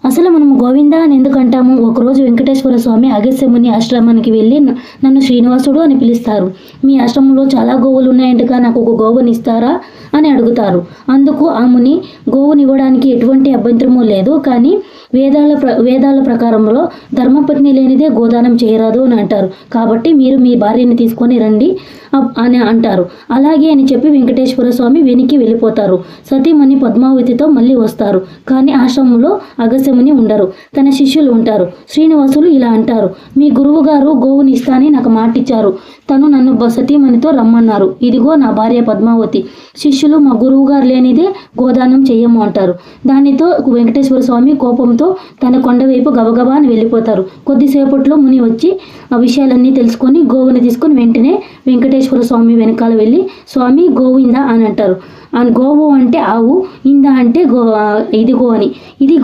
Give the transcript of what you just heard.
అసలు మనం గోవింద అని ఎందుకు అంటాము? ఒకరోజు వెంకటేశ్వర స్వామి అగస్త్యముని ఆశ్రమానికి వెళ్ళి నన్ను శ్రీనివాసుడు అని పిలుస్తారు. మీ ఆశ్రమంలో చాలా గోవులు ఉన్నాయంటగా, నాకు ఒక గోవుని ఇస్తారా అని అడుగుతారు. అందుకు ఆ ముని గోవునివ్వడానికి ఎటువంటి అభ్యంతరము లేదు, కానీ వేదాల ప్రకారంలో ధర్మపత్ని లేనిదే గోదానం చేయరాదు అని అంటారు. కాబట్టి మీరు మీ భార్యని తీసుకొని రండి అని అంటారు. అలాగే అని చెప్పి వెంకటేశ్వర స్వామి వెనక్కి వెళ్ళిపోతారు. సతీమణి పద్మావతితో మళ్ళీ వస్తారు. కానీ ఆశ్రమంలో అగస్త్యముని ఉండరు, తన శిష్యులు ఉంటారు. శ్రీనివాసులు ఇలా అంటారు, మీ గురువు గారు గోవుని ఇస్తానని నాకు మాటిచ్చారు. తను నన్ను సతీమణితో రమ్మన్నారు. ఇదిగో నా భార్య పద్మావతి. శిష్యులు మా గురువు గారు లేనిదే గోదానం చెయ్యము అంటారు. దానితో వెంకటేశ్వర స్వామి కోపంతో తన కొండ వైపు గబగబా అని వెళ్ళిపోతారు. కొద్దిసేపట్లో ముని వచ్చి ఆ విషయాలన్నీ తెలుసుకొని గోవుని తీసుకొని వెంటనే వెంకటేశ్వర స్వామి వెనకాల వెళ్ళి, స్వామి గోవు ఇందా అని అంటారు. గోవు అంటే ఆవు, ఇందా అంటే ఇదిగో అని. ఇది